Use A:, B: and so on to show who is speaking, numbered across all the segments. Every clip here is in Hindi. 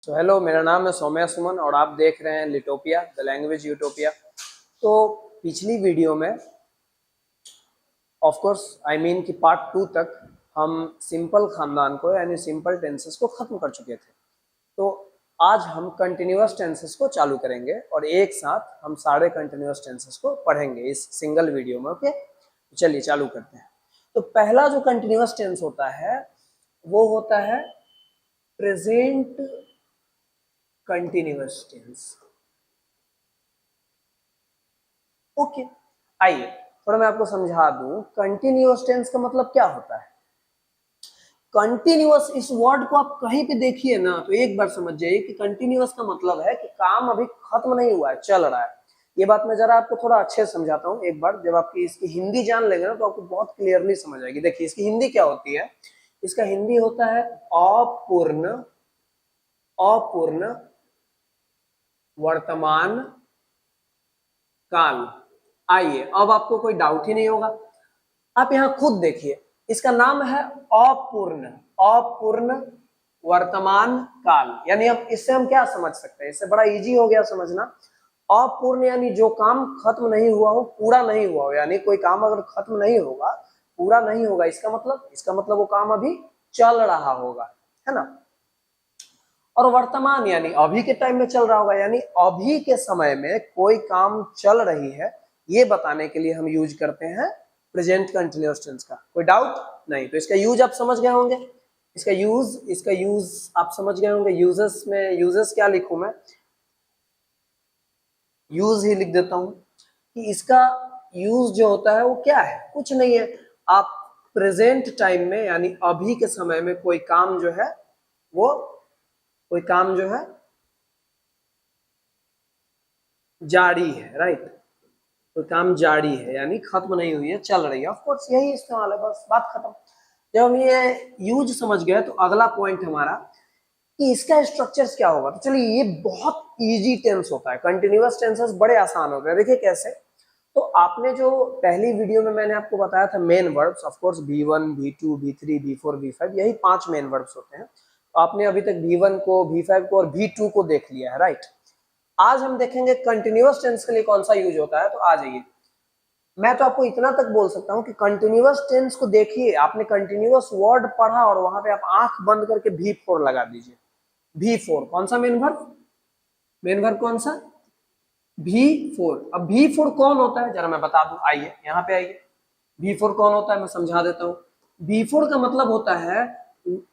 A: तो हेलो, मेरा नाम है सौम्या सुमन और आप देख रहे हैं लिटोपिया द लैंग्वेज यूटोपिया। तो पिछली वीडियो में ऑफ कोर्स आई मीन कि पार्ट 2 तक हम सिंपल खानदान को यानी सिंपल टेंसेस को खत्म कर चुके थे। तो आज हम कंटिन्यूअस टेंसेस को चालू करेंगे और एक साथ हम सारे कंटिन्यूअस टेंसेस को पढ़ेंगे इस सिंगल वीडियो में। ओके, तो चलिए चालू करते हैं। तो पहला जो कंटिन्यूअस टेंस होता है वो होता है प्रेजेंट कंटिन्यूअस टेंस। ओके, आइए थोड़ा मैं आपको समझा दूं कंटिन्यूअस टेंस का मतलब क्या होता है। कंटिन्यूअस इस वर्ड को आप कहीं पे देखिए ना तो एक बार समझ जाइए कि कंटिन्यूअस का मतलब है कि काम अभी खत्म नहीं हुआ है, चल रहा है। ये बात मैं जरा आपको थोड़ा अच्छे से समझाता हूँ। एक बार जब आपकी इसकी हिंदी जान लेंगे ना तो आपको बहुत क्लियरली समझ आएगी। देखिए इसकी हिंदी क्या होती है। इसका हिंदी होता है अपूर्ण वर्तमान काल। आइए अब आपको कोई डाउट ही नहीं होगा। आप यहाँ खुद देखिए, इसका नाम है अपूर्ण वर्तमान काल। यानी अब इससे हम क्या समझ सकते हैं, इससे बड़ा इजी हो गया समझना। अपूर्ण यानी जो काम खत्म नहीं हुआ हो, पूरा नहीं हुआ हो। यानी कोई काम अगर खत्म नहीं होगा, पूरा नहीं होगा, इसका मतलब वो काम अभी चल रहा होगा, है ना। और वर्तमान यानी अभी के टाइम में चल रहा होगा, यानी अभी के समय में कोई काम चल रही है, ये बताने के लिए हम यूज करते हैं प्रेजेंट कंटिन्यूअस टेंस का। कोई डाउट नहीं। तो इसका यूज आप समझ गए होंगे। इसका यूज आप समझ गए होंगे। यूजेस क्या लिखूं मैं, यूज ही लिख देता हूं कि इसका यूज जो होता है वो क्या है, कुछ नहीं है। आप प्रेजेंट टाइम में यानी अभी के समय में कोई काम जो है जारी है, राइट। कोई काम जारी है यानी खत्म नहीं हुई है, चल रही है। ऑफ कोर्स यही इस्तेमाल है, बस बात खत्म। जब हम ये यूज समझ गए तो अगला पॉइंट हमारा कि इसका स्ट्रक्चर्स क्या होगा। तो चलिए, ये बहुत इजी टेंस होता है। कंटिन्यूअस टेंसेस बड़े आसान होते हैं। देखिए कैसे। तो आपने जो पहली वीडियो में मैंने आपको बताया था main verbs, of course V1 V2 V3 V4 V5, यही 5 मेन वर्ब्स होते हैं। तो आपने अभी तक V1 को, V5 को और V2 को देख लिया है, राइट। आज हम देखेंगे कंटिन्यूअस टेंस के लिए कौन सा यूज होता है। तो आ जाइए, मैं तो आपको इतना तक बोल सकता हूं कि कंटिन्यूअस टेंस को देखिए। आपने कंटिन्यूअस वर्ड पढ़ा और वहां पे आप आंख बंद करके V4 लगा दीजिए। V4 कौन सा मेन वर्ब कौन सा, V4। अब V4 कौन होता है जरा मैं बता दूं। आइए यहाँ पे आइए, V4 कौन होता है मैं समझा देता हूँ। V4 का मतलब होता है,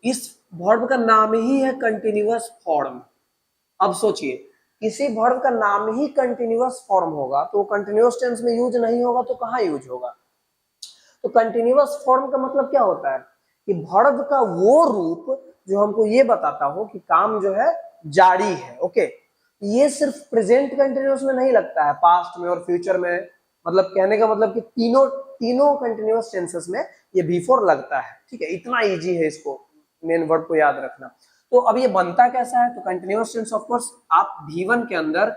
A: इस वर्ब का नाम ही है कंटिन्यूअस फॉर्म। अब सोचिए, किसी वर्ब का नाम ही कंटिन्यूअस फॉर्म होगा तो कंटिन्यूअस टेंस में यूज नहीं होगा तो कहाँ यूज होगा। तो कंटिन्यूअस फॉर्म का मतलब क्या होता है कि वर्ब का वो रूप जो हमको ये बताता हो कि काम जो है जारी है। ओके, ये सिर्फ प्रेजेंट कंटिन्यूअस में नहीं लगता है, पास्ट में और फ्यूचर में। मतलब कहने का मतलब कि तीनों कंटिन्यूअस टेंसेस में ये V4 लगता है। ठीक है, इतना इजी है इसको मेन वर्ब को याद रखना। तो अब ये बनता कैसा है। तो कंटिन्यूअस टेंस ऑफ कोर्स आप V1 के अंदर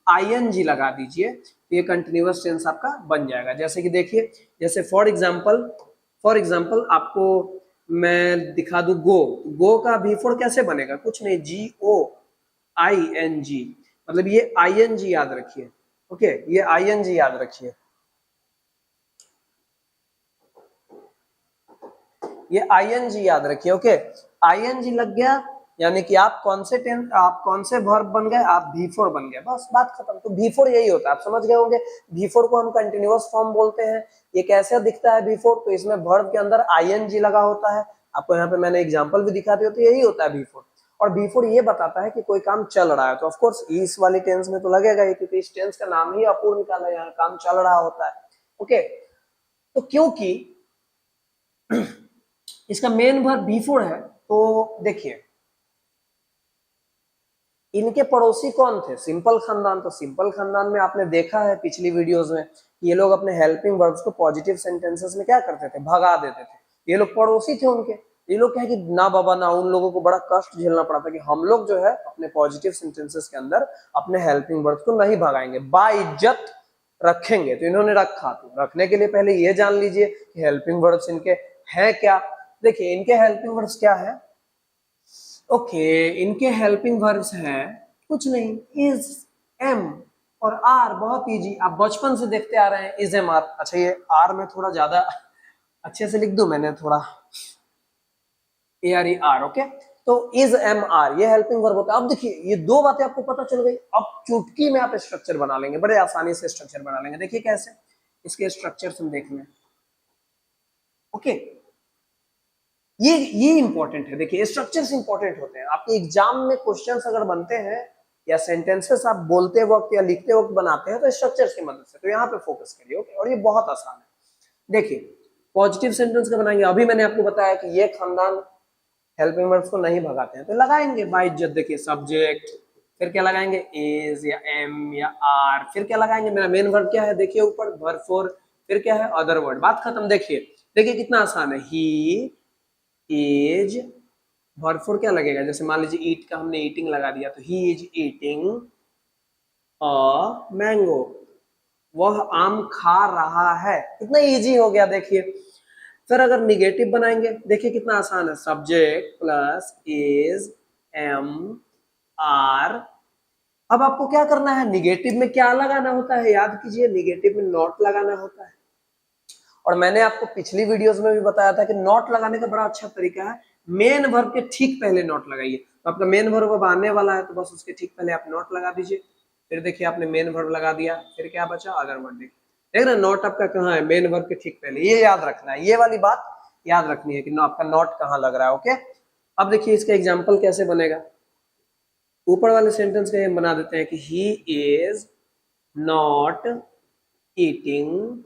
A: ING लगा दीजिए तो ये कंटिन्यूअस टेंस आपका बन जाएगा। जैसे कि देखिए, जैसे फॉर एग्जांपल आपको मैं दिखा दूं गो का V4 कैसे बनेगा, कुछ नहीं, GOING। मतलब ये ING याद रखिए। ओके, ये ING याद रखिए, ये ING याद रखिए। ओके, ING लग गया यानी कि आप कौन से वर्ब बन गए, आप V4 बन गए, बस बात खत्म। तो V4 यही होता है, आप समझ गए होंगे। V4 को हम कंटिन्यूअस फॉर्म बोलते हैं। ये कैसे दिखता है V4, तो इसमें वर्ब के अंदर ING लगा होता है। आपको यहाँ पे मैंने एग्जाम्पल भी दिखा दिया, तो यही होता है V4। और V4 ये बताता है कि कोई काम चल रहा है। तो ऑफकोर्स इस वाली टेंस में तो लगेगा ही, क्योंकि इस टेंस का नाम ही अपूर्ण काल है, यहाँ काम चल रहा होता है। ओके, तो क्योंकि इसका मेन वर्ब V4 है, तो देखिए इनके पड़ोसी कौन थे, सिंपल खानदान। तो सिंपल खानदान में आपने देखा है पिछली वीडियोस में ये लोग अपने हेल्पिंग वर्ब्स को पॉजिटिव सेंटेंसेस में क्या करते थे, भगा देते थे। ये लोग पड़ोसी थे उनके। ये लोग क्या है कि ना बाबा ना, उन लोगों को बड़ा कष्ट झेलना पड़ा था कि हम लोग जो है अपने पॉजिटिव सेंटेंसेस के अंदर अपने हेल्पिंग वर्ब्स को नहीं भगाएंगे, बाइज्जत रखेंगे। तो इन्होंने रखा। तो रखने के लिए पहले ये जान लीजिए कि हेल्पिंग वर्ब्स इनके हैं क्या। देखिए इनके हेल्पिंग वर्ब्स क्या है। ओके इनके हेल्पिंग वर्ब्स हैं कुछ नहीं, इज, एम और आर। बहुत इजी, आप बचपन से देखते आ रहे हैं इज, एम, आर। अच्छा ये आर में थोड़ा ज्यादा अच्छे से लिख दूं मैंने, थोड़ा A R E R. Okay तो इज, एम, आर ये हेल्पिंग वर्ब होता है। अब देखिए ये दो बातें आपको पता चल गई, अब चुटकी में आप स्ट्रक्चर बना लेंगे, बड़े आसानी से स्ट्रक्चर बना लेंगे। देखिए कैसे, इसके स्ट्रक्चर हम देख लें। ओके ये इंपॉर्टेंट है, देखिए स्ट्रक्चर्स इंपॉर्टेंट होते हैं। आपके एग्जाम में क्वेश्चंस अगर बनते हैं या सेंटेंसेस आप बोलते वक्त या लिखते वक्त बनाते हैं तो स्ट्रक्चर्स की मदद से, तो यहाँ पे फोकस करिए। ओके और ये बहुत आसान है। देखिए पॉजिटिव सेंटेंस का बनाएंगे, अभी मैंने आपको बताया कि ये खानदान हेल्पिंग वर्ब्स को नहीं भगाते हैं, तो लगाएंगे बाय इज्जत। देखिए सब्जेक्ट, फिर क्या लगाएंगे, इज या एम या आर, फिर क्या लगाएंगे, मेरा मेन वर्ब क्या है देखिए ऊपर, वर्ब फोर, फिर क्या है अदर वर्ड, बात खत्म। देखिए देखिए कितना आसान है, ही इज, वर्ब फोर क्या लगेगा, जैसे मान लीजिए ईट का हमने ईटिंग लगा दिया, तो he is eating a mango, वह आम खा रहा है। कितना इजी हो गया देखिए। फिर अगर निगेटिव बनाएंगे, देखिए कितना आसान है, subject plus is, am, are. अब आपको क्या करना है, निगेटिव में क्या लगाना होता है, याद कीजिए निगेटिव में नॉट लगाना होता है। और मैंने आपको पिछली वीडियोस में भी बताया था कि नॉट लगाने का बड़ा अच्छा तरीका है, मेन वर्ब के ठीक पहले नॉट लगाइए। तो आपका मेन वर्ब अब आने वाला है, तो बस उसके ठीक पहले आप नॉट लगा दीजिए। फिर देखिए आपने मेन वर्ब लगा दिया, फिर क्या बचा, अदर वर्ड। देख रहे नॉट आपका कहाँ है, मेन वर्ब के ठीक पहले। ये याद रखना है, ये वाली बात याद रखनी है कि आपका नॉट कहाँ लग रहा है। ओके अब देखिए इसका एग्जाम्पल कैसे बनेगा। ऊपर वाले सेंटेंस का हम बना देते हैं कि he is not eating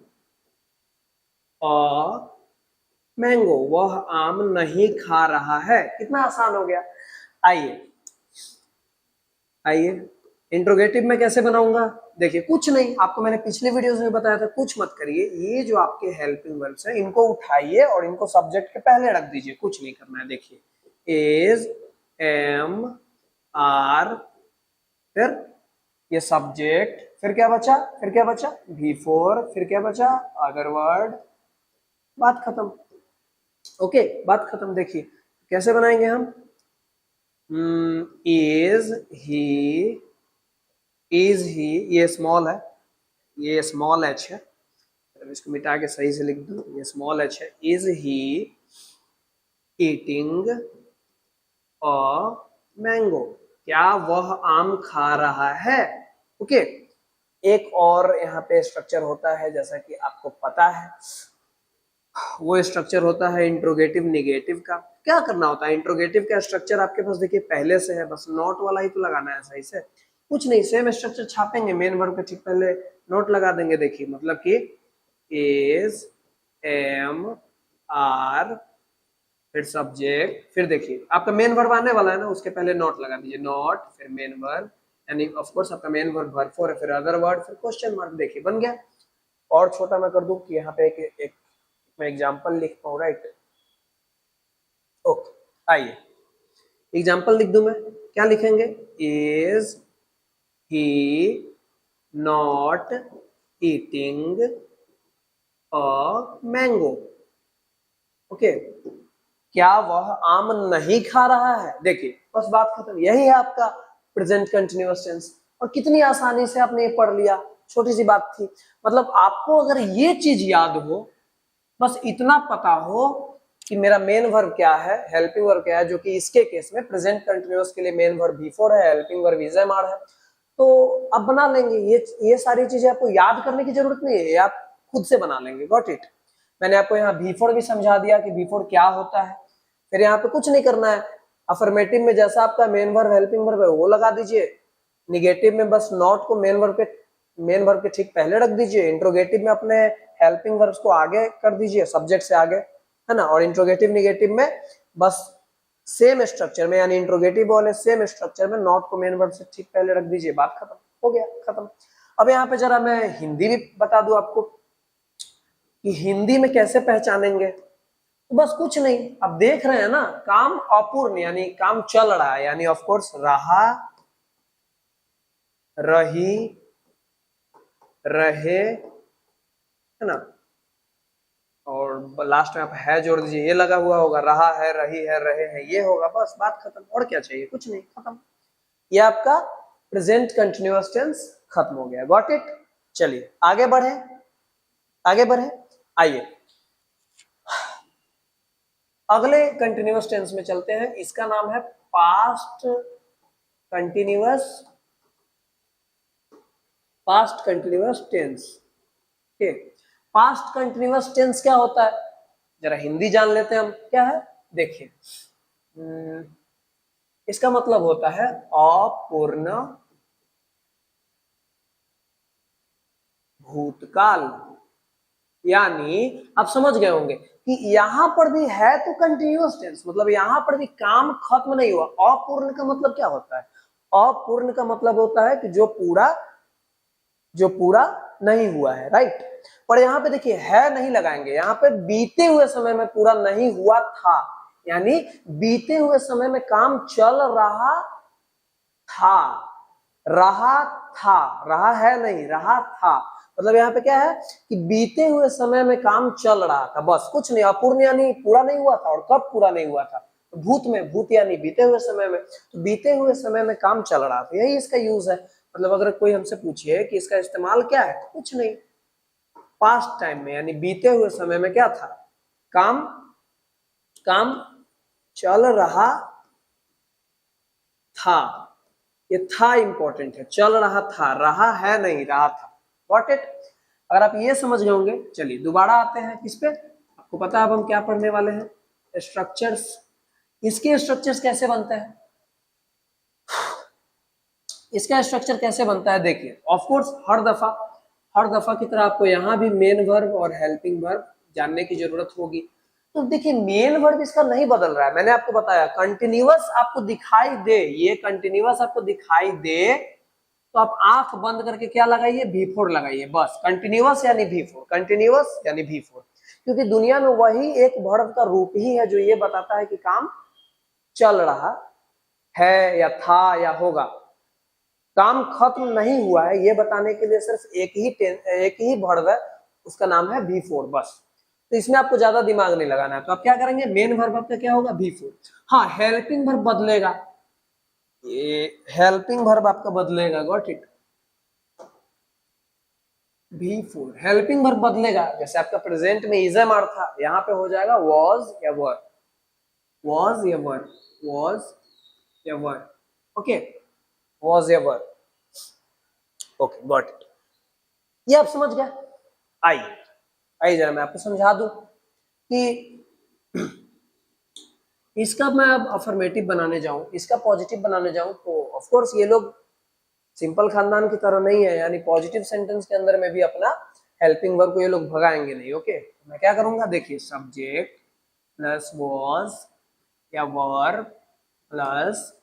A: a mango, वह आम नहीं खा रहा है। कितना आसान हो गया। आइए आइए इंट्रोगेटिव में कैसे बनाऊंगा, देखिए कुछ नहीं, आपको मैंने पिछले वीडियोस में बताया था, कुछ मत करिए। ये जो आपके हेल्पिंग वर्ब्स हैं इनको उठाइए और इनको सब्जेक्ट के पहले रख दीजिए, कुछ नहीं करना है। देखिए इज, एम, आर, फिर ये सब्जेक्ट, फिर क्या बचा, फिर क्या बचा, V4, फिर क्या बचा, अदर वर्ड, बात खत्म। ओके बात खत्म। देखिए कैसे बनाएंगे हम, इज ही, ये स्मॉल है, ये स्मॉल एच है, इसको मिटा के सही से लिख दूं, ये स्मॉल एच है। Is he eating a mango, क्या वह आम खा रहा है। ओके एक और यहाँ पे स्ट्रक्चर होता है, जैसा कि आपको पता है, वो स्ट्रक्चर होता है इंट्रोगेटिव निगेटिव का। क्या करना होता है, इंट्रोगेटिव का स्ट्रक्चर आपके पास देखिए पहले से है, बस नोट वाला ही तो लगाना है सही से, कुछ नहीं, सेम स्ट्रक्चर छापेंगे, मेन वर्ब के ठीक पहले नोट लगा देंगे। देखिए मतलब कि इज, एम, आर, फिर सब्जेक्ट, फिर देखिए आपका मेन वर्ब आने वाला है ना, उसके पहले नोट लगा दीजिए, नोट फिर मेन वर्ब, यानी ऑफ कोर्स आपका मेन वर्ब वर्ब फोर है, फिर अदर वर्ड, फिर क्वेश्चन मार्क। देखिए बन गया। और छोटा मैं कर दूं कि यहाँ पे एक मैं एग्जांपल लिख पाऊँ, राइट। ओके आइए एग्जांपल लिख दूं मैं, क्या लिखेंगे, is he not eating a mango. Okay क्या वह आम नहीं खा रहा है। देखिए बस बात खत्म, यही है आपका प्रेजेंट कंटिन्यूअस टेंस। और कितनी आसानी से आपने ये पढ़ लिया, छोटी सी बात थी। मतलब आपको अगर ये चीज याद हो, बस इतना पता हो कि मेरा मेन वर्ब क्या है, हेल्पिंग वर्ब क्या है, जो कि इसके केस में प्रेजेंट कंटिन्यूअस के लिए मेन वर्ब V4 है, helping verb is, am, are है, तो आप बना लेंगे। ये सारी चीजें आपको याद करने की जरूरत नहीं है, आप खुद से बना लेंगे। Got it. मैंने आपको यहाँ V4 भी समझा दिया कि V4 क्या होता है। फिर यहाँ पे कुछ नहीं करना है, अफर्मेटिव में जैसा आपका मेन वर्ब हेल्पिंग वर्ब है वो लगा दीजिए, निगेटिव में बस नॉट को मेन वर्ब के ठीक पहले रख दीजिए, इंट्रोगेटिव में अपने हेल्पिंग वर्ब्स को आगे कर दीजिए, सब्जेक्ट से आगे, है ना। और इंट्रोगेटिव निगेटिव में बस सेम स्ट्रक्चर में, यानी इंट्रोगेटिव वाले सेम स्ट्रक्चर में नॉट को मेन वर्ब से ठीक पहले रख दीजिए, बात खत्म हो गया, खत्म। अब यहाँ पे जरा मैं हिंदी भी बता दूं आपको कि हिंदी में कैसे पहचानेंगे। तो बस कुछ नहीं, अब देख रहे हैं ना, काम अपूर्ण यानी काम चल रहा है, यानी ऑफ कोर्स रहा, रही, रहे, है ना, और लास्ट में आप है जोड़ दीजिए, ये लगा हुआ होगा, रहा है, रही है, रहे हैं, ये होगा, बस बात खत्म। और क्या चाहिए? कुछ नहीं, खत्म। ये आपका प्रेजेंट कंटिन्यूअस टेंस खत्म हो गया। Got it? चलिए आगे बढ़े, आगे बढ़े। आइए अगले कंटिन्यूअस टेंस में चलते हैं। इसका नाम है past continuous, past continuous tense. ठीक, पास्ट कंटिन्यूअस टेंस क्या होता है, जरा हिंदी जान लेते हैं हम। क्या है देखिए, इसका मतलब होता है अपूर्ण भूतकाल। यानी आप समझ गए होंगे कि यहां पर भी है तो कंटिन्यूअस टेंस, मतलब यहां पर भी काम खत्म नहीं हुआ। अपूर्ण का मतलब क्या होता है? अपूर्ण का मतलब होता है कि जो पूरा नहीं हुआ है, राइट। पर यहाँ पे देखिए है नहीं लगाएंगे, यहाँ पे बीते हुए समय में पूरा नहीं हुआ था, यानी बीते हुए समय में काम चल रहा था, रहा है नहीं, रहा था। मतलब यहाँ पे क्या है कि बीते हुए समय में काम चल रहा था, बस कुछ नहीं। अपूर्ण यानी पूरा नहीं हुआ था, और कब पूरा नहीं हुआ था? तो भूत में, भूत यानी बीते हुए समय में, तो बीते हुए समय में काम चल रहा था, यही इसका यूज है। मतलब अगर कोई हमसे पूछे कि इसका इस्तेमाल क्या है, तो कुछ नहीं, पास्ट टाइम में यानी बीते हुए समय में क्या था, काम चल रहा था। ये था इंपॉर्टेंट है, चल रहा था, रहा है नहीं, रहा था। Got it? अगर आप ये समझ गए होंगे, चलिए दोबारा आते हैं किस पे। आपको पता है अब हम क्या पढ़ने वाले हैं? स्ट्रक्चर्स। इसके स्ट्रक्चर्स कैसे बनते हैं? इसका स्ट्रक्चर कैसे बनता है देखिए। ऑफ कोर्स हर दफा की तरह आपको यहाँ भी मेन वर्ब और हेल्पिंग वर्ब जानने की जरूरत होगी। तो देखिए मेन वर्ब इसका नहीं बदल रहा है, मैंने आपको बताया कंटिन्यूअस आपको दिखाई दे, ये कंटिन्यूअस आपको दिखाई दे तो आप आंख बंद करके क्या लगाइए, V4 लगाइए, बस। कंटिन्यूअस यानी V4, कंटिन्यूअस यानी V4, क्योंकि दुनिया में वही एक वर्ब का रूप ही है जो ये बताता है कि काम चल रहा है या था या होगा। काम खत्म नहीं हुआ है ये बताने के लिए सिर्फ एक ही वर्ब है, उसका नाम है V4, बस। तो इसमें आपको ज्यादा दिमाग नहीं लगाना है। तो आप क्या करेंगे, मेन वर्ब आपका क्या होगा, V4। हाँ, हेल्पिंग वर्ब बदलेगा, ये हेल्पिंग वर्ब आपका बदलेगा। Got it? V4 helping verb बदलेगा। जैसे आपका प्रेजेंट में इज एम आर था, यहाँ पे हो जाएगा was या were, was या were, was या were। ओके, was या were। Okay, got it? ये आप समझ गए? आइए जरा मैं आपको समझा दूं कि इसका मैं अब अफर्मेटिव बनाने जाऊं, इसका पॉजिटिव बनाने जाऊं, तो ऑफ कोर्स ये लोग सिंपल खानदान की तरह नहीं है, यानी पॉजिटिव सेंटेंस के अंदर में भी अपना हेल्पिंग वर्ब को ये लोग भगाएंगे नहीं। ओके, मैं क्या करूंगा देखिए, सब्जेक्ट प्लस was या वर प्लस,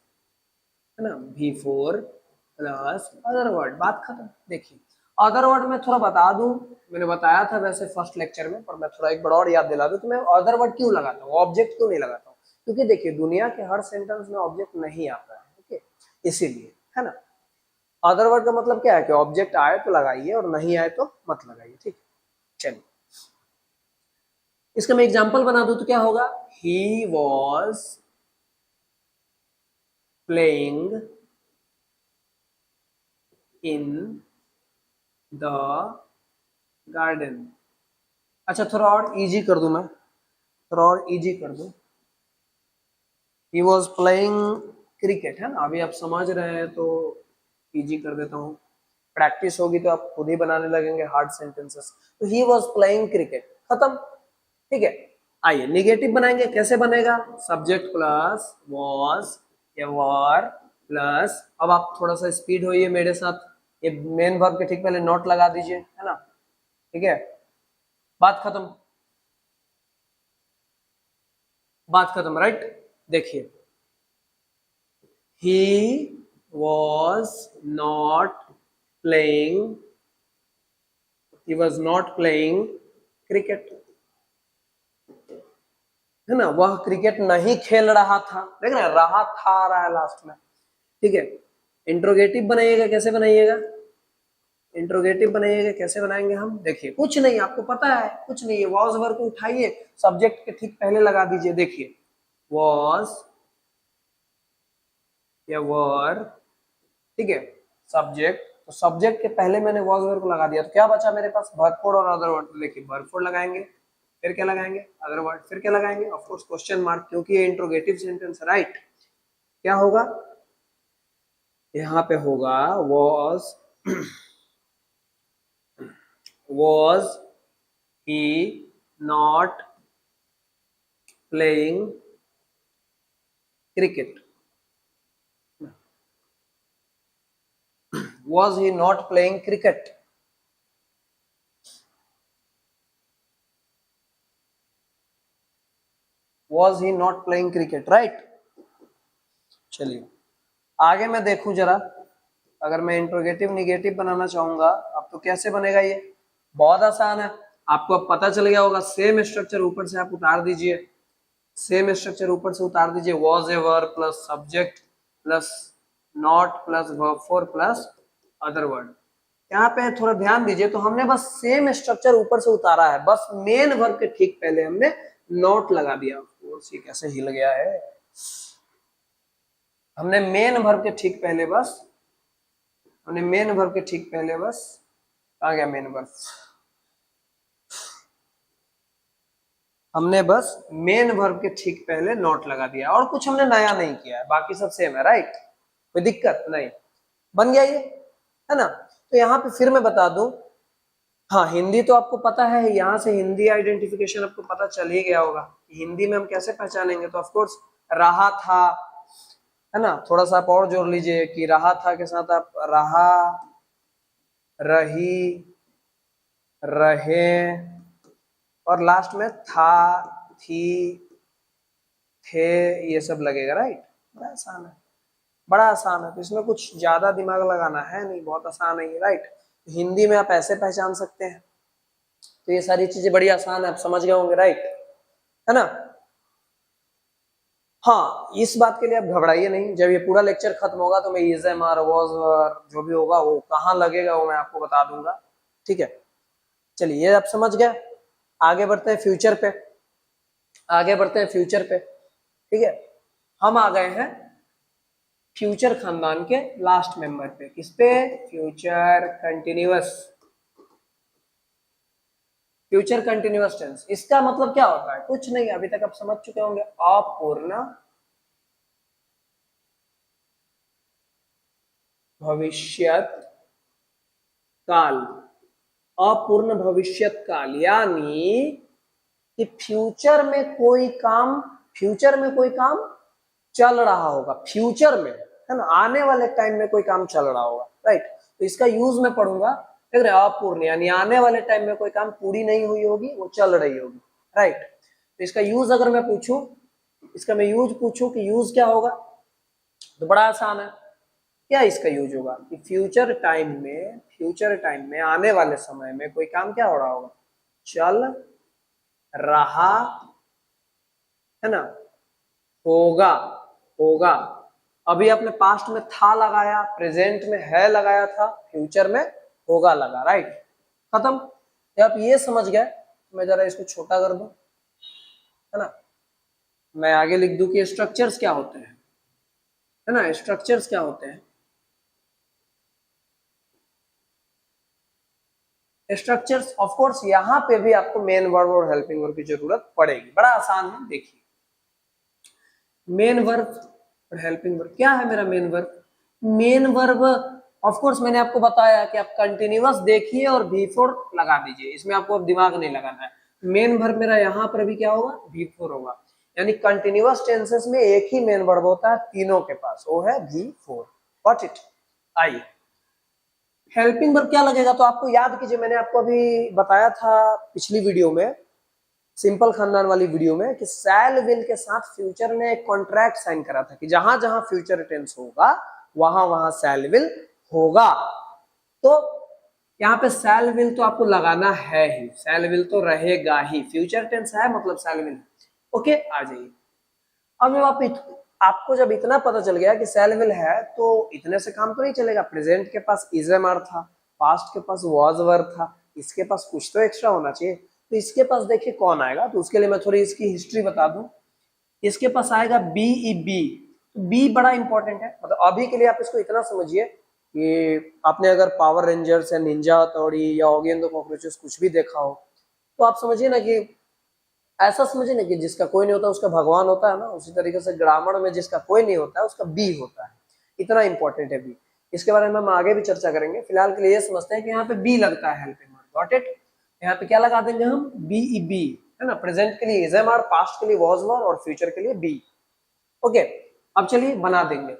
A: है ना, V4 प्लस अदर वर्ड, बात खत्म। देखिए अदर वर्ड में थोड़ा बता दूं, मैंने बताया था वैसे फर्स्ट लेक्चर में, पर मैं थोड़ा एक बार और याद दिला दूं कि मैं अदर वर्ड क्यों लगाता हूँ, ऑब्जेक्ट क्यों नहीं लगाता हूँ। क्योंकि देखिए दुनिया के हर सेंटेंस में ऑब्जेक्ट नहीं आता है, ओके, इसीलिए, है ना। अदर वर्ड का मतलब क्या है कि ऑब्जेक्ट आए तो लगाइए और नहीं आए तो मत लगाइए, ठीक। चलिए इसका मैं एग्जांपल बना दूं तो क्या होगा, he was playing in the garden. अच्छा थोड़ा और इजी कर दूं, मैं थोड़ा और इजी कर दूं, ही वॉज प्लेइंग क्रिकेट, है ना। अभी आप समझ रहे हैं तो इजी कर देता हूँ, प्रैक्टिस होगी तो आप खुद ही बनाने लगेंगे हार्ड सेंटेंसेस। तो ही वॉज प्लेइंग क्रिकेट, खत्म, ठीक है। आइए निगेटिव बनाएंगे, कैसे बनेगा, सब्जेक्ट प्लस वॉज या वर प्लस, अब आप थोड़ा सा स्पीड होइए मेरे साथ, ये मेन वर्ब के ठीक पहले नोट लगा दीजिए, है ना, ठीक है। बात खत्म, बात खत्म, राइट। देखिए he was not playing cricket, है ना, वह क्रिकेट नहीं खेल रहा था, देख रहे हैं, रहा था आ रहा है लास्ट में, ठीक है। इंट्रोगेटिव बनाइएगा, कैसे बनाइएगा, इंट्रोगेटिव बनाइएगा, कैसे बनाएंगे हम, देखिए कुछ नहीं, आपको पता है कुछ नहीं है, वॉज वर्ब को उठाइए, सब्जेक्ट के ठीक पहले लगा दीजिए, देखिए वॉज या वर, ठीक है, सब्जेक्ट, तो सब्जेक्ट के पहले मैंने वॉज वर्ब को लगा दिया, तो क्या बचा मेरे पास, वर्ब फोर और अदर वर्ड, देखिए वर्ब फोर लगाएंगे, फिर क्या लगाएंगे, अदर वर्ड, फिर क्या लगाएंगे, ऑफ कोर्स क्वेश्चन मार्क, क्योंकि ये इंट्रोगेटिव सेंटेंस है, राइट। क्या होगा, यहाँ पे होगा was was he not playing cricket, was he not playing cricket, was he not playing cricket, right। चलिए आगे मैं देखूं जरा, अगर मैं इंट्रोगेटिव निगेटिव बनाना चाहूंगा अब तो कैसे बनेगा, ये बहुत आसान है, आपको अब पता चल गया होगा, सेम स्ट्रक्चर ऊपर से आप उतार दीजिए, सेम स्ट्रक्चर ऊपर से उतार दीजिए, was a verb plus subject plus not plus verb four plus other word. यहाँ पे थोड़ा ध्यान दीजिए, तो हमने बस सेम स्ट्रक्चर ऊपर से उतारा है, बस मेन वर्ब के ठीक पहले हमने नॉट लगा दिया, ये कैसे हिल गया है, हमने मेन वर्ब के ठीक पहले बस, हमने मेन वर्ब के ठीक पहले बस, आ गया मेन वर्ब, हमने बस मेन वर्ब के ठीक पहले नॉट लगा दिया, और कुछ हमने नया नहीं किया है, बाकी सब सेम है, राइट, कोई दिक्कत नहीं, बन गया ये, है ना। तो यहाँ पे फिर मैं बता दूं, हाँ हिंदी तो आपको पता है, यहाँ से हिंदी आइडेंटिफिकेशन आपको पता चल ही गया होगा कि हिंदी में हम कैसे पहचानेंगे, तो ऑफकोर्स रहा था, है ना, थोड़ा सा आप और जोड़ लीजिए कि रहा था के साथ आप रहा, रही, रहे, और लास्ट में था, थी, थे, ये सब लगेगा, राइट। बड़ा आसान है, बड़ा आसान है, तो इसमें कुछ ज्यादा दिमाग लगाना है नहीं, बहुत आसान है ये, राइट। हिंदी में आप ऐसे पहचान सकते हैं, तो ये सारी चीजें बड़ी आसान है, आप समझ गए होंगे, राइट, है ना। हाँ इस बात के लिए आप घबराइए नहीं, जब ये पूरा लेक्चर खत्म होगा तो मैं इज एम आर वॉज जो भी होगा वो कहाँ लगेगा वो मैं आपको बता दूंगा, ठीक है। चलिए ये आप समझ गए, आगे बढ़ते हैं फ्यूचर पे, आगे बढ़ते हैं फ्यूचर पे, ठीक है। हम आ गए हैं फ्यूचर खानदान के लास्ट मेंबर पे, किस पे, future continuous, future continuous tense, इसका मतलब क्या होता है, कुछ नहीं, अभी तक आप समझ चुके होंगे, अपूर्ण भविष्यत काल, अपूर्ण भविष्यत काल, यानी कि फ्यूचर में कोई काम, फ्यूचर में कोई काम चल रहा होगा, फ्यूचर में, है ना, आने वाले टाइम में कोई काम चल रहा होगा, राइट। तो इसका यूज मैं पढ़ूंगा, देख रहे, अपूर्ण यानी आने वाले टाइम में कोई काम पूरी नहीं हुई होगी, वो चल रही होगी, राइट। तो इसका यूज अगर मैं पूछूं, इसका मैं यूज पूछूं कि यूज क्या होगा, तो बड़ा आसान है, क्या इसका यूज होगा कि फ्यूचर टाइम में, फ्यूचर टाइम में आने वाले समय में कोई काम क्या हो रहा होगा, चल रहा, है ना, होगा, होगा, अभी आपने पास्ट में था लगाया, प्रेजेंट में है लगाया था, फ्यूचर में होगा लगा, राइट, खत्म। जब आप ये समझ गए, मैं जरा इसको छोटा कर दूं, है ना, मैं आगे लिख दूं कि स्ट्रक्चर्स क्या होते हैं, है ना, स्ट्रक्चर्स क्या होते हैं, स्ट्रक्चर्स, ऑफ कोर्स यहाँ पे भी आपको मेन वर्ब और हेल्पिंग वर्ब की जरूरत पड़ेगी, बड़ा आसान है, देखिए मेन वर्ब और हेल्पिंग वर्ब, क्या है मेरा main verb, main verb of course मैंने आपको बताया कि आप कंटिन्यूअस देखिए और V4 लगा दीजिए, इसमें आपको अब दिमाग नहीं लगाना है, मेन वर्ब मेरा यहाँ पर भी क्या होगा, V4 होगा, यानी कंटिन्यूअस टेंसेस में एक ही मेन वर्ब होता है तीनों के पास, वो है V4, गॉट इट। आइए हेल्पिंग वर्ब क्या लगेगा, तो आपको याद कीजिए, मैंने आपको अभी बताया था पिछली वीडियो में, सिंपल खानदान वाली वीडियो में, कि शैल विल के साथ फ्यूचर ने एक कॉन्ट्रैक्ट साइन करा था कि जहां जहां फ्यूचर टेंस होगा वहां वहां शैल विल होगा, तो यहाँ पे शैल विल तो आपको लगाना है ही, शैल विल तो रहेगा ही, फ्यूचर टेंस है मतलब शैल विल, ओके आ जाइए। अब आपको जब इतना पता चल गया कि शैल विल है, तो इतने से काम तो नहीं चलेगा, प्रेजेंट के पास इज एम आर था, पास्ट के पास वॉज वर्ब था, इसके पास कुछ तो एक्स्ट्रा होना चाहिए, तो इसके पास देखिए कौन आएगा, तो उसके लिए मैं थोड़ी इसकी हिस्ट्री बता दूं। इसके पास आएगा बी ई बी, बी बड़ा इंपॉर्टेंट है, मतलब अभी के लिए आप इसको इतना समझिए कि आपने अगर पावर रेंजर्स या निंजा हथौड़ी या ऑगी एंड द कॉकरोचेस कुछ भी देखा हो, तो आप समझिए ना कि ऐसा समझिए ना कि जिसका कोई नहीं होता उसका भगवान होता है ना, उसी तरीके से ग्रामर में जिसका कोई नहीं होता है उसका बी होता है, इतना इंपॉर्टेंट है बी। इसके बारे में हम आगे भी चर्चा करेंगे, फिलहाल के लिए ये समझते हैं कि यहाँ पे बी लगता है हेल्पिंग वर्ब, गॉट इट। यहाँ पे क्या लगा देंगे हम, बी ई बी, है ना, प्रेजेंट के लिए इज एम आर, पास्ट के लिए वॉज वर और फ्यूचर के लिए बी। ओके, अब चलिए बना देंगे।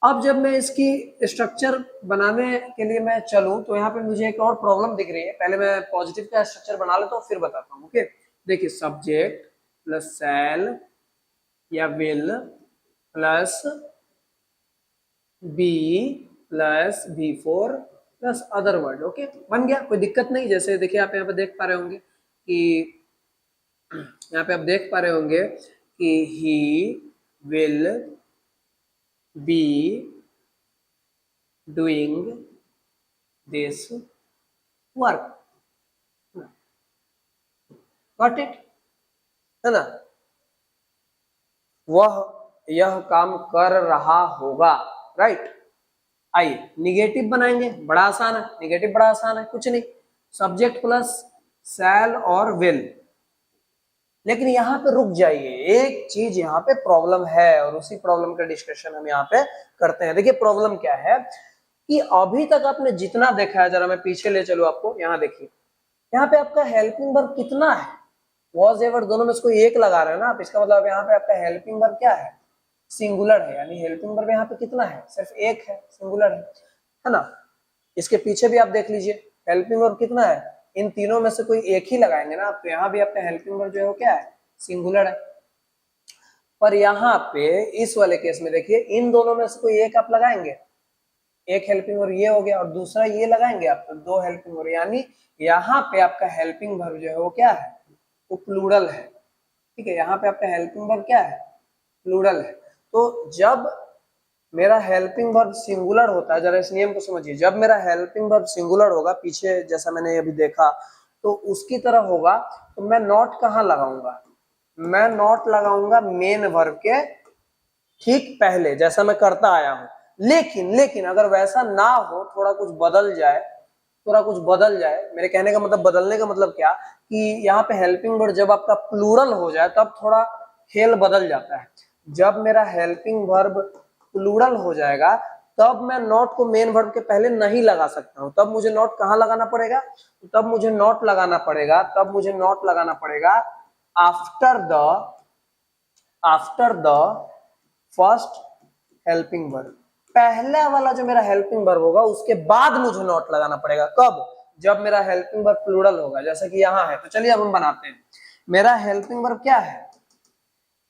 A: अब जब मैं इसकी स्ट्रक्चर बनाने के लिए मैं चलूं तो यहाँ पे मुझे एक और प्रॉब्लम दिख रही है, पहले मैं पॉजिटिव का स्ट्रक्चर बना लेता हूँ फिर बताता हूँ। ओके, देखिए सब्जेक्ट प्लस सेल या will plus be plus V4 plus other word. Okay, बन गया, कोई दिक्कत नहीं। जैसे देखिए आप यहाँ पे देख पा रहे होंगे कि यहाँ पे आप देख पा रहे होंगे कि he will be doing this work, got it, है ना, वह यह काम कर रहा होगा, राइट। आइए निगेटिव बनाएंगे, बड़ा आसान है, निगेटिव बड़ा आसान है, कुछ नहीं, सब्जेक्ट प्लस शैल और विल। लेकिन यहाँ पे रुक जाइए, एक चीज यहाँ पे प्रॉब्लम है और उसी प्रॉब्लम का डिस्कशन हम यहाँ पे करते हैं। देखिए प्रॉब्लम क्या है कि अभी तक आपने जितना देखा है, जरा मैं पीछे ले चलूं आपको, यहाँ देखिए, यहाँ पे आपका हेल्पिंग वर्ब कितना है, वॉज एवर दोनों में से कोई एक लगा रहे हैं ना आप, इसका मतलब यहाँ पे आपका हेल्पिंग वर्ब क्या है, सिंगुलर है, यानी हेल्पिंग वर्ब यहाँ पे कितना है, सिर्फ एक है, सिंगुलर है ना। इसके पीछे भी आप देख लीजिए हेल्पिंग वर्ब कितना है, इन तीनों में से कोई एक ही लगाएंगे ना आप, तो यहाँ भी आपका हेल्पिंग वर्ब जो है वो क्या है, सिंगुलर है। पर यहाँ पे इस वाले केस में देखिए इन दोनों में से कोई एक आप लगाएंगे, एक हेल्पिंग वर्ब ये हो गया और दूसरा ये लगाएंगे आप, तो दो हेल्पिंग वर्ब, यानी यहाँ पे आपका हेल्पिंग वर्ब जो है वो क्या है, वो प्लूरल है, ठीक है। यहाँ पे आपका हेल्पिंग वर्ब क्या है, प्लूरल है। तो जब मेरा हेल्पिंग वर्ब सिंगुलर होता है, जरा इस नियम को समझिए, जब मेरा हेल्पिंग वर्ब सिंगुलर होगा, पीछे जैसा मैंने अभी देखा, तो उसकी तरह होगा, तो मैं नॉट कहाँ लगाऊंगा, मैं नॉट लगाऊंगा मेन वर्ब के ठीक पहले, जैसा मैं करता आया हूं। लेकिन अगर वैसा ना हो, थोड़ा कुछ बदल जाए, थोड़ा कुछ बदल जाए, मेरे कहने का मतलब, बदलने का मतलब क्या कि यहाँ पे हेल्पिंग वर्ब जब आपका प्लूरल हो जाए तब थोड़ा खेल बदल जाता है। जब मेरा हेल्पिंग वर्ब प्लूरल हो जाएगा तब मैं नॉट को मेन वर्ब के पहले नहीं लगा सकता हूं, तब मुझे नॉट कहाँ लगाना पड़ेगा, तब मुझे नॉट लगाना पड़ेगा, तब मुझे नॉट लगाना पड़ेगा after the first helping verb. पहला वाला जो मेरा हेल्पिंग वर्ब होगा उसके बाद मुझे नॉट लगाना पड़ेगा, कब, जब मेरा हेल्पिंग वर्ब प्लूरल होगा, जैसे कि यहाँ है। तो चलिए अब हम बनाते हैं, मेरा हेल्पिंग वर्ब क्या है,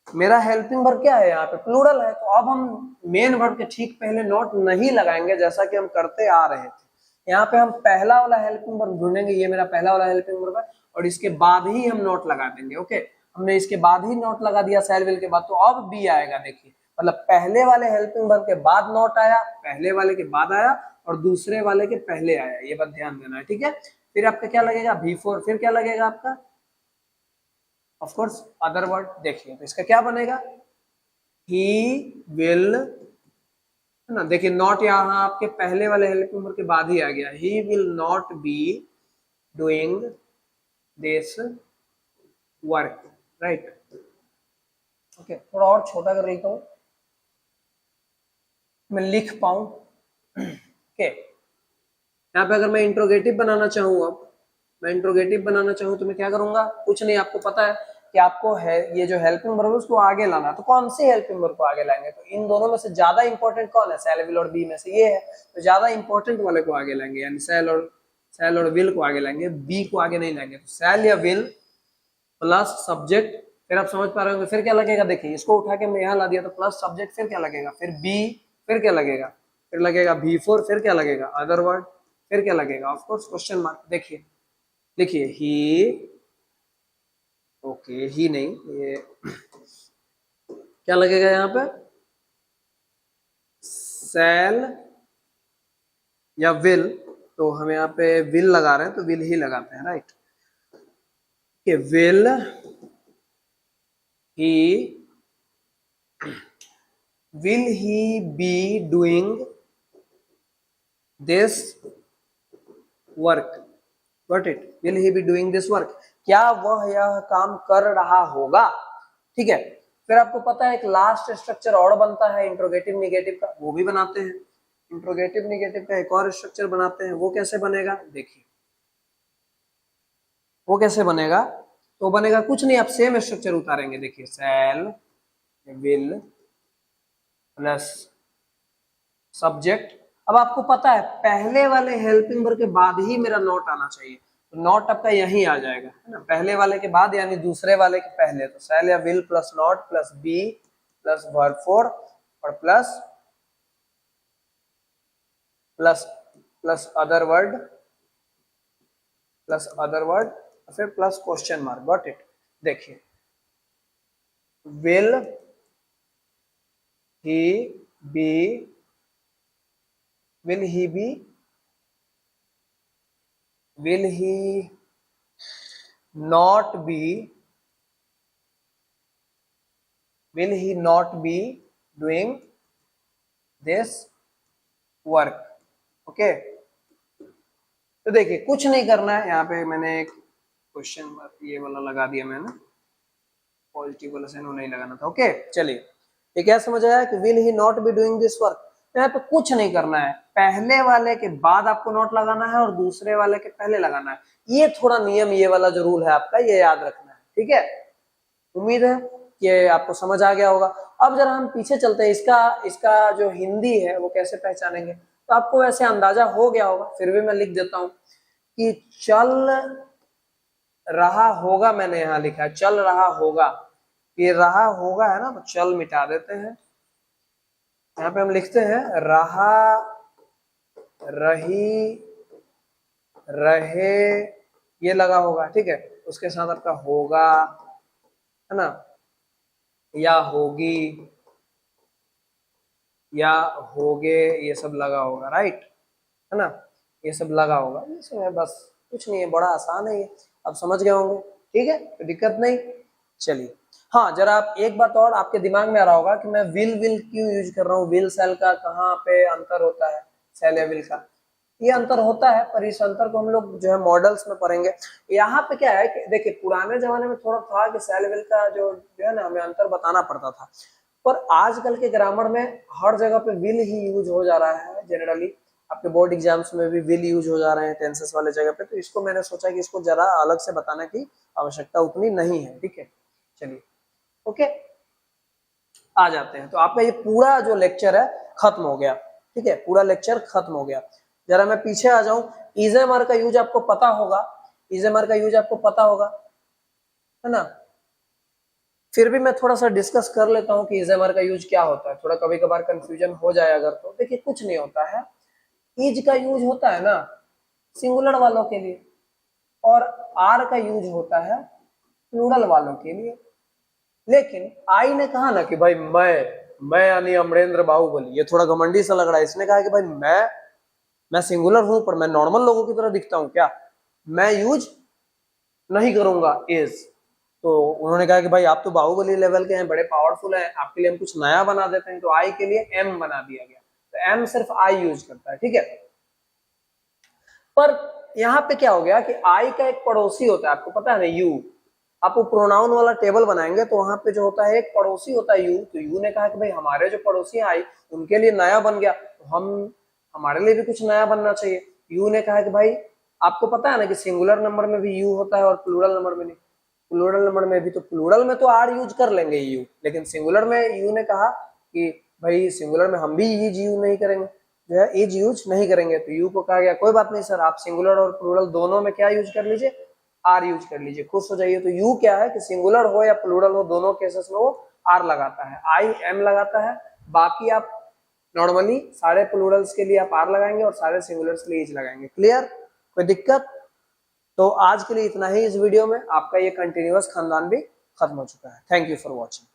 A: मेरा हेल्पिंग वर्ब क्या है, यहाँ पे प्लूरल है, तो अब हम मेन वर्ब के ठीक पहले नॉट नहीं लगाएंगे जैसा कि हम करते आ रहे थे। यहाँ पे हम पहला वाला हेल्पिंग वर्ब ढूंढेंगे, ये मेरा पहला वाला हेल्पिंग वर्ब है, और इसके बाद ही हम नॉट लगा देंगे। ओके, हमने इसके बाद ही नॉट लगा दिया शैल विल के बाद, तो अब बी आएगा। देखिए मतलब पहले वाले हेल्पिंग वर्ब के बाद नॉट आया, पहले वाले के बाद आया और दूसरे वाले के पहले आया, ये बात ध्यान देना है, ठीक है। फिर आपका क्या लगेगा, V4, फिर क्या लगेगा आपका, ऑफ कोर्स अदर वर्ड। देखिए तो इसका क्या बनेगा, ही विल, है ना, देखिए नॉट यहाँ आपके पहले वाले हेल्पिंग वर्ब के बाद ही आ गया, he will not be doing this work, right. Okay, थोड़ा और छोटा कर लेता हूं, मैं लिख पाऊं। ओके, यहाँ पे अगर मैं इंट्रोगेटिव बनाना चाहूँ, अब मैं इंट्रोगेटिव बनाना चाहूँ तो मैं क्या करूंगा, कुछ नहीं, आपको पता है कि आपको है ये जो हेल्पिंग वर्ब है उसको आगे लाना, तो कौन सी हेल्पिंग वर्ब को आगे लाएंगे, तो इन दोनों में से ज्यादा इंपॉर्टेंट कौन है, सेल विल और बी में से ये है, तो ज्यादा इंपॉर्टेंट वाले को आगे लाएंगे, यानी सेल और विल को आगे लाएंगे, बी को आगे नहीं लाएंगे। तो सेल या विल प्लस सब्जेक्ट, फिर आप समझ पा रहे होंगे फिर क्या लगेगा, देखिए इसको उठा के मैं यहाँ ला दिया तो प्लस सब्जेक्ट, फिर क्या लगेगा, फिर बी, फिर क्या लगेगा, फिर लगेगा V4, फिर क्या लगेगा, अदर वर्ड, फिर क्या लगेगा, ऑफ कोर्स क्वेश्चन मार्क। देखिए लिखिए ही, ओके ही नहीं, ये क्या लगेगा यहाँ पे, सेल या विल तो हम यहाँ पे विल लगा रहे हैं तो विल ही लगाते हैं, राइट। कि will he be doing this work, got it, will he be doing this work, क्या वह यह काम कर रहा होगा, ठीक है। फिर आपको पता है एक लास्ट स्ट्रक्चर और बनता है इंट्रोगेटिव निगेटिव का, वो भी बनाते हैं। इंट्रोगेटिव निगेटिव का एक और स्ट्रक्चर बनाते हैं, वो कैसे बनेगा देखिए, वो कैसे बनेगा, तो बनेगा कुछ नहीं, आप सेम स्ट्रक्चर उतारेंगे, देखिए शैल विल प्लस सब्जेक्ट। अब आपको पता है पहले वाले हेल्पिंग वर्ब के बाद ही मेरा नॉट आना चाहिए, तो नॉट आपका यहीं आ जाएगा, है ना, पहले वाले के बाद यानी दूसरे वाले के पहले, तो शैल या will plus not plus be plus verb four और plus plus plus other word फिर plus question mark, got it. देखिए will he be will he not be doing this work, okay. तो देखिए कुछ नहीं करना है, यहाँ पे मैंने एक क्वेश्चन मार्क ये वाला लगा दिया मैंने, पॉजिटिव वाला साइन नहीं लगाना था, ओके। चलिए ये क्या समझ आया कि will he not be doing this work, यहाँ पे कुछ नहीं करना है, पहले वाले के बाद आपको नॉट लगाना है और दूसरे वाले के पहले लगाना है, ये थोड़ा नियम, ये वाला जो रूल है आपका, ये याद रखना है, ठीक है। उम्मीद है कि आपको समझ आ गया होगा। अब जरा हम पीछे चलते हैं, इसका जो हिंदी है वो कैसे पहचानेंगे, तो आपको वैसे अंदाजा हो गया होगा, फिर भी मैं लिख देता हूं कि चल रहा होगा, मैंने यहाँ लिखा है चल रहा होगा, ये रहा होगा है ना, तो चल मिटा देते हैं, यहाँ पे हम लिखते हैं रहा रही रहे, ये लगा होगा, ठीक है, उसके साथ आपका होगा, है ना, या होगी या होगे, ये सब लगा होगा, राइट, है ना, ये सब लगा होगा, ये सब है, बस कुछ नहीं है, बड़ा आसान है ये, आप समझ गए होंगे, ठीक है, कोई दिक्कत नहीं। चलिए हाँ, जरा आप एक बात और आपके दिमाग में आ रहा होगा कि मैं विल क्यों यूज कर रहा हूँ, विल सेल का कहाँ पे अंतर होता है, सेल या विल का, ये अंतर होता है, पर इस अंतर को हम लोग जो है मॉडल्स में पढ़ेंगे। यहाँ पे क्या है कि देखिए पुराने जमाने में थोड़ा था कि सेल विल का जो है ना, हमें अंतर बताना पड़ता था, पर आजकल के ग्रामर में हर जगह पे विल ही यूज हो जा रहा है, जनरली आपके बोर्ड एग्जाम्स में भी विल यूज हो जा रहे हैं टेंसेस वाले जगह पे, तो इसको मैंने सोचा कि इसको जरा अलग से बताने की आवश्यकता उतनी नहीं है, ठीक है। चलिए ओके, आ जाते हैं, तो आपका ये पूरा जो लेक्चर है खत्म हो गया, ठीक है, पूरा लेक्चर खत्म हो गया। जरा मैं पीछे आ जाऊं, इजेमर का यूज आपको पता होगा, इजेमर का यूज आपको पता होगा, है ना, फिर भी मैं थोड़ा सा डिस्कस कर लेता हूं कि इजेमर का यूज क्या होता है, थोड़ा कभी कभार कंफ्यूजन हो जाए अगर, तो देखिए कुछ नहीं होता है, इज का यूज होता है ना सिंगुलर वालों के लिए, और आर का यूज होता है प्लूरल वालों के लिए, लेकिन आई ने कहा ना कि भाई मैं यानी अमरेंद्र बाहुबली, ये थोड़ा घमंडी सा लग रहा है, इसने कहा कि भाई मैं सिंगुलर हूं पर मैं नॉर्मल लोगों की तरह दिखता हूं क्या, मैं यूज नहीं करूंगा इज, तो उन्होंने कहा कि भाई आप तो बाहुबली लेवल के हैं, बड़े पावरफुल हैं, आपके लिए हम कुछ नया बना देते हैं, तो आई के लिए एम बना दिया गया, तो एम सिर्फ आई यूज करता है, ठीक है। पर यहाँ पे क्या हो गया कि आई का एक पड़ोसी होता है, आपको पता है ना यू, आप वो प्रोनाउन वाला टेबल बनाएंगे तो वहां पे जो होता है एक पड़ोसी होता है यू, तो यू ने कहा कि भाई हमारे जो पड़ोसी हैं आई उनके लिए नया बन गया, तो हमारे लिए भी कुछ नया बनना चाहिए। यू ने कहा कि भाई आपको पता है ना कि सिंगुलर नंबर में भी यू होता है और प्लूरल नंबर में नहीं, प्लूरल नंबर में भी, तो प्लूरल में तो आर यूज कर लेंगे यू, लेकिन सिंगुलर में यू ने कहा कि भाई सिंगुलर में हम भी इज यूज नहीं करेंगे, जो है इज यूज नहीं करेंगे, तो यू को कहा गया कोई बात नहीं सर, आप सिंगुलर और प्लूरल दोनों में क्या यूज कर लीजिए, आर यूज कर लीजिए, खुश हो जाइए। तो यू क्या है कि सिंगुलर हो या प्लूरल हो दोनों केसेस में वो आर लगाता है, आई एम लगाता है, बाकी आप नॉर्मली सारे प्लूरल्स के लिए आप आर लगाएंगे और सारे सिंगुलर्स के लिए इज लगाएंगे, क्लियर, कोई दिक्कत। तो आज के लिए इतना ही इस वीडियो में, आपका ये कंटिन्यूअस खानदान भी खत्म हो चुका है। Thank you for watching.